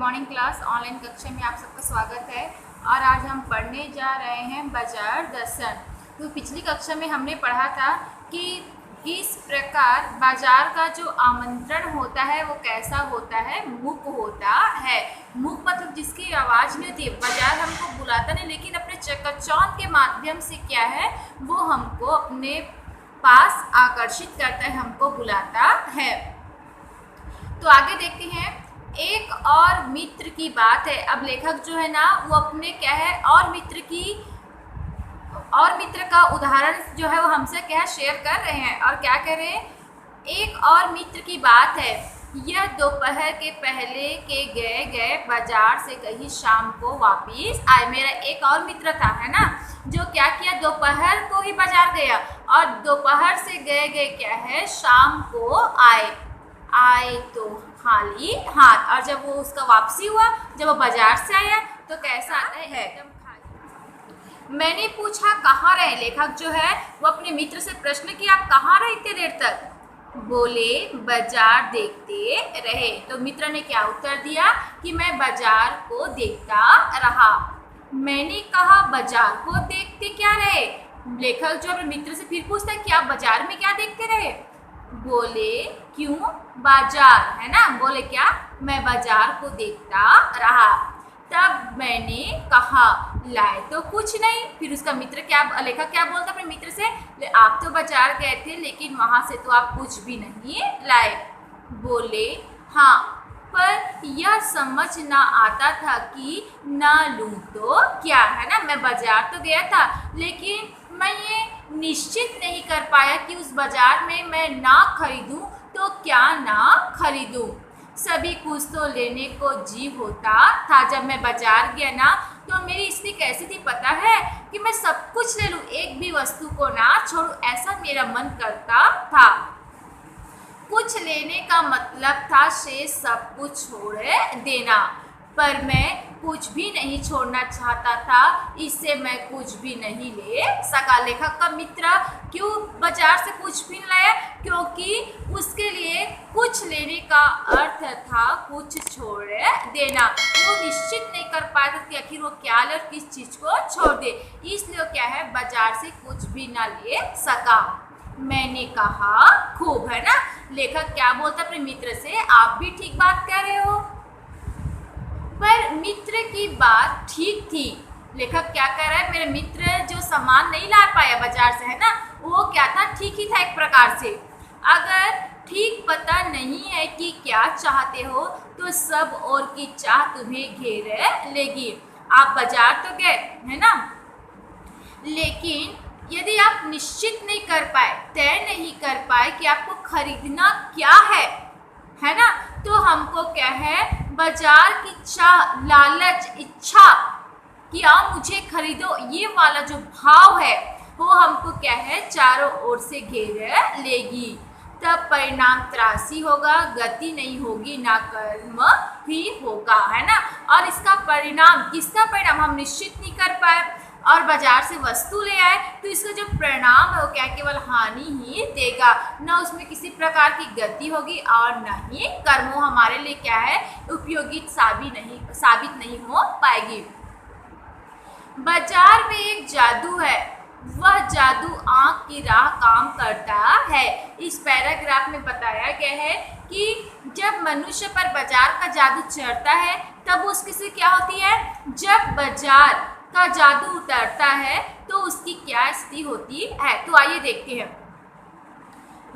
Morning class online कक्षा में आप सबका स्वागत है। और आज हम पढ़ने जा रहे हैं बाजार दर्शन। तो पिछली कक्षा में हमने पढ़ा था कि किस प्रकार बाजार का जो आमंत्रण होता है वो कैसा होता है, मूक होता है। मूक मतलब जिसकी आवाज़ नहीं होती। बाजार हमको बुलाता नहीं, लेकिन अपने चकाचौंध के माध्यम से क्या है वो हमको अपने पास आकर्षित करता है, हमको बुलाता है। तो आगे देखते हैं। एक और मित्र की बात है। अब लेखक जो है ना वो अपने क्या है और मित्र का उदाहरण जो है वो हमसे क्या शेयर कर रहे हैं। और क्या कह रहे हैं, एक और मित्र की बात है। यह दोपहर के पहले के गए बाजार से कहीं शाम को वापिस आए। मेरा एक और मित्र था है ना, जो क्या किया, दोपहर को ही बाजार गया और दोपहर से गए क्या है शाम को आए तो खाली हाथ। और जब वो उसका वापसी हुआ, जब वो बाजार से आया तो कैसा आता है, एकदम खाली। मैंने पूछा कहाँ रहे। लेखक जो है वो अपने मित्र से प्रश्न किया, आप कहाँ रहे इतने देर तक। बोले बाजार देखते रहे। तो मित्र ने क्या उत्तर दिया कि मैं बाजार को देखता रहा। मैंने कहा बाजार को देखते क्या रहे। लेखक जो अपने मित्र से फिर पूछता है कि आप बाजार में क्या देखते रहे। बोले क्यों, बाजार है ना। बोले क्या, मैं बाजार को देखता रहा। तब मैंने कहा लाए तो कुछ नहीं। फिर उसका मित्र क्या, लेखक क्या बोलता अपने मित्र से, आप तो बाजार गए थे लेकिन वहां से तो आप कुछ भी नहीं लाए। बोले हाँ, पर यह समझ ना आता था कि ना लूं तो क्या, है ना। मैं बाजार तो गया था लेकिन मैं ये निश्चित नहीं कर पाया कि उस बाजार में मैं ना खरीदूं तो क्या ना खरीदूं। सभी कुछ तो लेने को जी होता था। जब मैं बाजार गया ना तो मेरी इसलिए कैसी थी पता है, कि मैं सब कुछ ले लूं, एक भी वस्तु को ना छोड़ूं, ऐसा मेरा मन करता था। कुछ लेने का मतलब था शेष सब कुछ छोड़ देना, पर मैं कुछ भी नहीं छोड़ना चाहता था, इससे मैं कुछ भी नहीं ले सका। लेखक का मित्र क्यों बाजार से कुछ भी नहीं लाया, क्योंकि उसके लिए कुछ लेने का अर्थ था कुछ छोड़ देना। वो निश्चित नहीं कर पाया था कि आखिर वो क्या ले और किस चीज़ को छोड़ दे, इसलिए वो क्या है बाजार से कुछ भी ना ले सका। मैंने कहा खूब, है ना। लेखक क्या बोलता अपने मित्र से, आप भी ठीक बात कह रहे हो। पर मित्र की बात ठीक थी। लेखक क्या कह रहा है, मेरे मित्र जो सामान नहीं ला पाया बाजार से, है ना, वो क्या था, ठीक ही था एक प्रकार से। अगर ठीक पता नहीं है कि क्या चाहते हो तो सब और की चाह तुम्हें घेर लेगी। आप बाजार तो गए, है ना, लेकिन यदि आप निश्चित नहीं कर पाए, तय नहीं कर पाए कि आपको खरीदना क्या है ना, तो हमको क्या है बाजार की चाह, लालच, इच्छा कि आप मुझे खरीदो, ये वाला जो भाव है वो हमको क्या है चारों ओर से घेर लेगी। तब परिणाम त्रासी होगा, गति नहीं होगी, ना कर्म ही होगा, है ना। और इसका परिणाम, किसका परिणाम, हम निश्चित नहीं कर पाए और बाजार से वस्तु ले आए तो इसका जो परिणाम है वो क्या केवल हानि ही देगा। न उसमें किसी प्रकार की गति होगी और न ही कर्म हमारे लिए क्या है उपयोगी साबित नहीं हो पाएगी। बाजार में एक जादू है, वह जादू आंख की राह काम करता है। इस पैराग्राफ में बताया गया है कि जब मनुष्य पर बाजार का जादू चढ़ता है तब उसकी से क्या होती है, जब बाजार का जादू उतरता है तो उसकी क्या स्थिति होती है। तो आइए देखते हैं।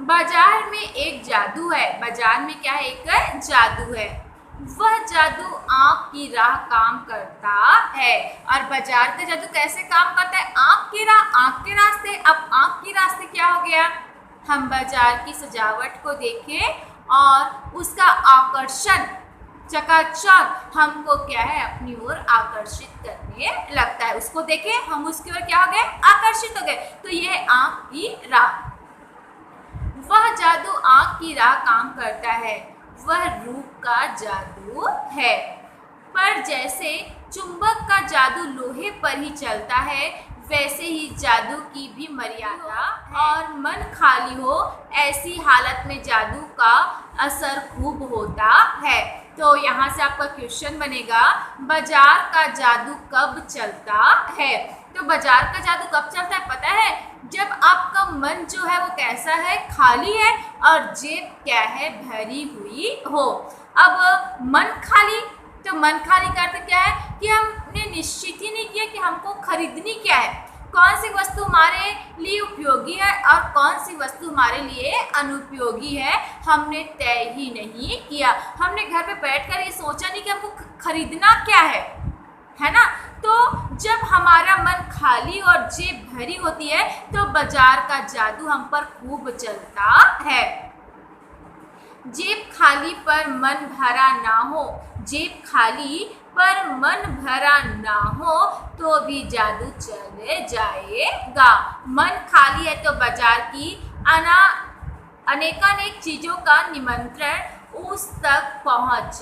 बाजार में एक जादू है। बाजार में क्या है, एक जादू है। वह जादू आंख की राह काम करता है। और बाजार का जादू कैसे काम करता है, आंख की राह, आंख के रास्ते। अब आंख के रास्ते क्या हो गया, हम बाजार की सजावट को देखें और उसका आकर्षण, चकाचौंध हमको क्या है अपनी ओर आकर्षित करने लगता है। उसको देखें, हम उसकी ओर क्या हो गए, आकर्षित हो गए। तो यह आंख की राह, वह जादू आंख की राह काम करता है, वह रूप का जादू है। पर जैसे चुंबक का जादू लोहे पर ही चलता है, वैसे ही जादू की भी मर्यादा है। और मन खाली हो, ऐसी हालत में जादू का असर खूब होता है। तो यहाँ से आपका क्वेश्चन बनेगा, बाजार का जादू कब चलता है? तो बाजार का जादू कब चलता है पता है? जब आपका मन जो है वो कैसा है, खाली है, और जेब क्या है, भरी हुई हो। अब मन खाली, तो मन खाली का अर्थ क्या है कि हमने निश्चित ही नहीं किया कि हमको खरीदनी क्या है, कौन सी वस्तु हमारे लिए उपयोगी है और कौन सी वस्तु हमारे लिए अनुपयोगी है, हमने तय ही नहीं किया। हमने घर पे बैठकर ये सोचा नहीं कि हमको खरीदना क्या है ना। तो जब हमारा मन खाली और जेब भरी होती है तो बाजार का जादू हम पर खूब चलता है। जेब खाली पर मन भरा ना हो, जेब खाली पर मन भरा ना हो तो भी जादू चले जाएगा। मन खाली है तो बाजार की अनेकानेक चीज़ों का निमंत्रण उस तक पहुंच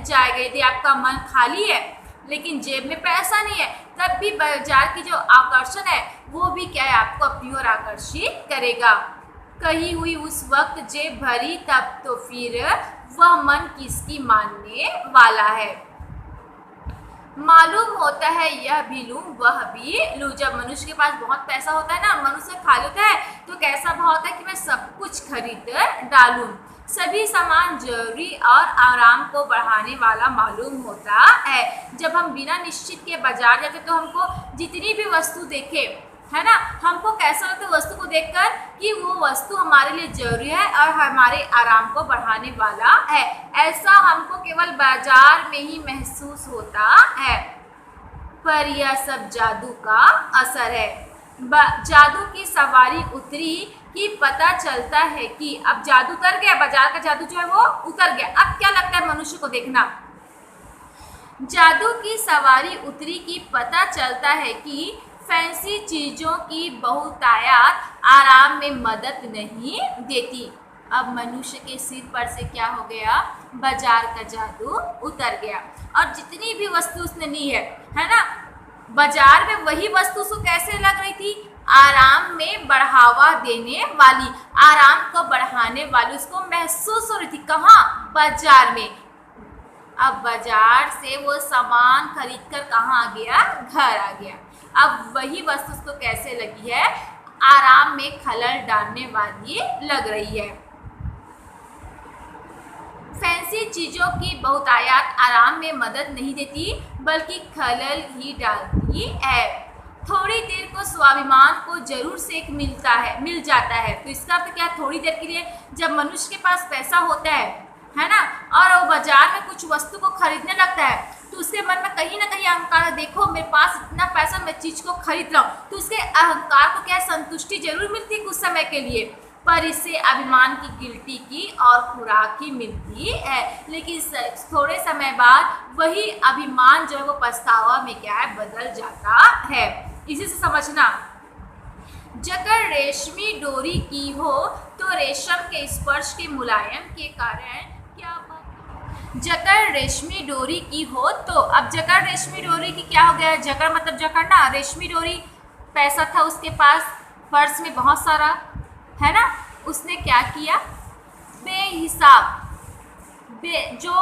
जाएगा। यदि आपका मन खाली है लेकिन जेब में पैसा नहीं है, तब भी बाजार की जो आकर्षण है वो भी क्या है, आपको अपनी ओर आकर्षित करेगा। कही हुई उस वक्त जेब भरी, तब तो फिर वह मन किसकी मानने वाला है। मालूम होता है यह भी लूं वह भी लूं। जब मनुष्य के पास बहुत पैसा होता है ना, मनुष्य खाली होता है तो कैसा भाव होता है कि मैं सब कुछ खरीद डालूं। सभी सामान जरूरी और आराम को बढ़ाने वाला मालूम होता है। जब हम बिना निश्चित के बाजार जाते तो हमको जितनी भी वस्तु देखे, है ना, हमको कैसा लगता है वस्तु को देखकर कि वो वस्तु हमारे लिए जरूरी है और हमारे आराम को बढ़ाने वाला है। ऐसा हमको केवल बाजार में ही महसूस होता है, पर यह सब जादू का असर है। जादू की सवारी उतरी कि पता चलता है कि अब जादू उतर गया, बाजार का जादू जो है वो उतर गया। अब क्या लगता है मनुष्य को, देखना, जादू की सवारी उतरी कि पता चलता है कि फैंसी चीज़ों की बहुतायत आराम में मदद नहीं देती। अब मनुष्य के सिर पर से क्या हो गया, बाजार का जादू उतर गया और जितनी भी वस्तु उसने ली है ना, बाजार में वही वस्तु उसको कैसे लग रही थी, आराम में बढ़ावा देने वाली, आराम को बढ़ाने वाली उसको महसूस हो रही थी। कहाँ, बाजार में। अब बाजार से वो सामान खरीद कर कहाँ आ गया, घर आ गया। अब वही वस्तु उसको कैसे लगी है, आराम में खलल डालने वाली लग रही है। फैंसी चीज़ों की बहुतायत आराम में मदद नहीं देती बल्कि खलल ही डालती है। थोड़ी देर को स्वाभिमान को जरूर सेक मिल जाता है। तो इसका अर्थ क्या, थोड़ी देर के लिए जब मनुष्य के पास पैसा होता है ना, और वो बाजार में कुछ वस्तु को खरीदने लगता है तो उसके मन में कहीं ना कहीं अहंकार, देखो मेरे पास इतना पैसा, मैं चीज़ को खरीद रहा हूँ, तो उसके अहंकार को क्या संतुष्टि जरूर मिलती है कुछ समय के लिए, पर इससे अभिमान की गिल्टी की और खुराक ही मिलती है। लेकिन थोड़े समय बाद वही अभिमान जो है वो पछतावा में क्या है, बदल जाता है। इसी से समझना, जकर रेशमी डोरी की हो तो रेशम के स्पर्श के मुलायम के कारण क्या, जकर रेशमी डोरी की हो तो, अब जकर रेशमी डोरी की क्या हो गया, जकर मतलब जकड़ ना, रेशमी डोरी, पैसा था उसके पास पर्स में बहुत सारा, है ना, उसने क्या किया, बेहिसाब जो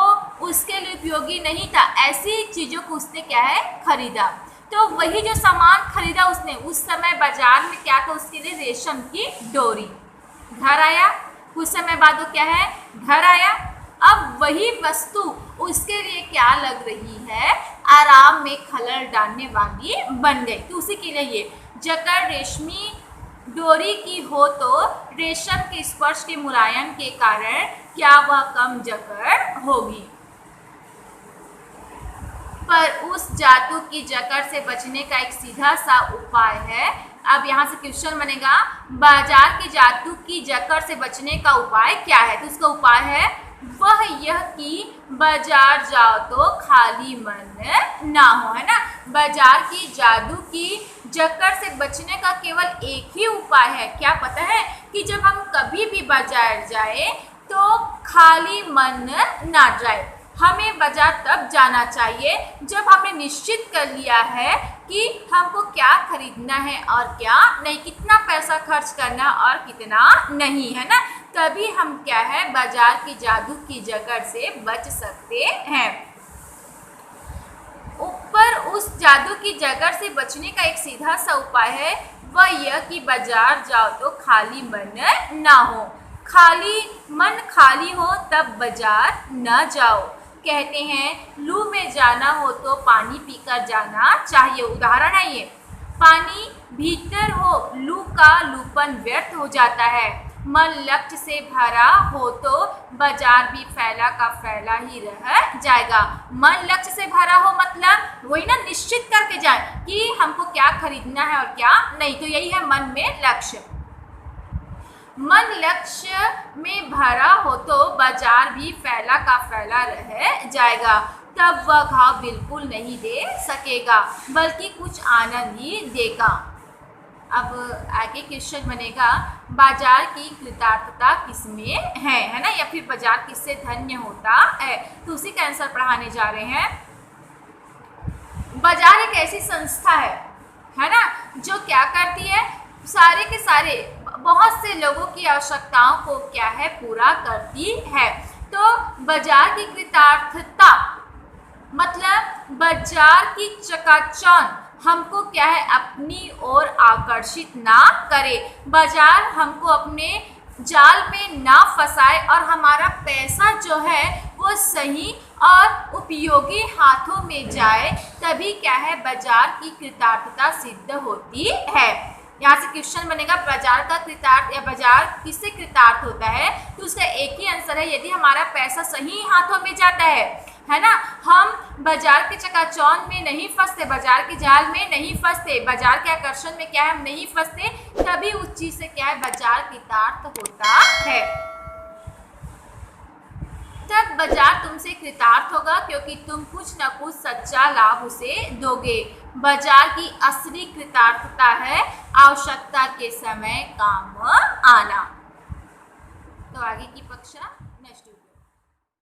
उसके लिए उपयोगी नहीं था ऐसी चीज़ों को उसने क्या है, खरीदा। तो वही जो सामान खरीदा उसने, उस समय बाजार में क्या था उसके लिए, रेशम की डोरी। घर आया, कुछ समय बाद वो क्या है, घर आया। अब वही वस्तु उसके लिए क्या लग रही है, आराम में खलल डालने वाली बन गई। तो उसी के लिए ये, जकर रेशमी डोरी की हो तो रेशम के स्पर्श के मुलायम के कारण क्या वह कम जकड़ होगी। पर उस जादू की जकड़ से बचने का एक सीधा सा उपाय है। अब यहाँ से क्वेश्चन बनेगा, बाजार के जादू की जकड़ से बचने का उपाय क्या है। तो उसका उपाय है वह यह कि बाजार जाओ तो खाली मन ना हो, है ना। बाजार की जादू की जकड़ से बचने का केवल एक ही उपाय है, क्या पता है, कि जब हम कभी भी बाजार जाए तो खाली मन ना जाए। हमें बाजार तब जाना चाहिए जब हमने निश्चित कर लिया है कि हमको क्या खरीदना है और क्या नहीं, कितना पैसा खर्च करना और कितना नहीं, है ना। तभी हम क्या है बाजार की जादू की जकड़ से बच सकते हैं। ऊपर उस जादू की जकड़ से बचने का एक सीधा सा उपाय है, वह यह कि बाजार जाओ तो खाली मन ना हो। खाली हो तब बाजार न जाओ। कहते हैं लू में जाना हो तो पानी पीकर जाना चाहिए। उदाहरण है ये, पानी भीतर हो लू का लूपन व्यर्थ हो जाता है। मन लक्ष्य से भरा हो तो बाजार भी फैला का फैला ही रह जाएगा। मन लक्ष्य से भरा हो मतलब वही ना, निश्चित करके जाए कि हमको क्या खरीदना है और क्या नहीं, तो यही है मन में लक्ष्य। मन लक्ष्य में भरा हो तो बाजार भी फैला का फैला रह जाएगा। तब वह घाव बिल्कुल नहीं दे सकेगा बल्कि कुछ आनंद ही देगा। अब आगे क्वेश्चन बनेगा, बाजार की कृतार्थता किसमें है ना, या फिर बाजार किससे धन्य होता है। तो उसी का आंसर पढ़ाने जा रहे हैं। बाजार एक ऐसी संस्था है ना, जो क्या करती है, सारे के सारे बहुत से लोगों की आवश्यकताओं को क्या है पूरा करती है। तो बाजार की कृतार्थता मतलब बाजार की चकाचौंध हमको क्या है अपनी ओर आकर्षित ना करे, बाजार हमको अपने जाल में ना फंसाए और हमारा पैसा जो है वो सही और उपयोगी हाथों में जाए, तभी क्या है बाजार की कृतार्थता सिद्ध होती है। यहाँ से क्वेश्चन बनेगा बाजार का कृतार्थ या बाजार किससे कृतार्थ होता है, तो उसका एक ही आंसर है यदि हमारा पैसा सही हाथों में जाता है ना। हम बाजार के चकाचौंध में नहीं फंसते, बाजार के जाल में नहीं फंसते, बाजार के आकर्षण में क्या है हम नहीं फंसते, तभी उस चीज से क्या है बाजार कृतार्थ होता है। तब बाजार तुमसे कृतार्थ होगा क्योंकि तुम कुछ न कुछ सच्चा लाभ उसे दोगे। बाजार की असली कृतार्थता है आवश्यकता के समय काम आना। तो आगे की कक्षा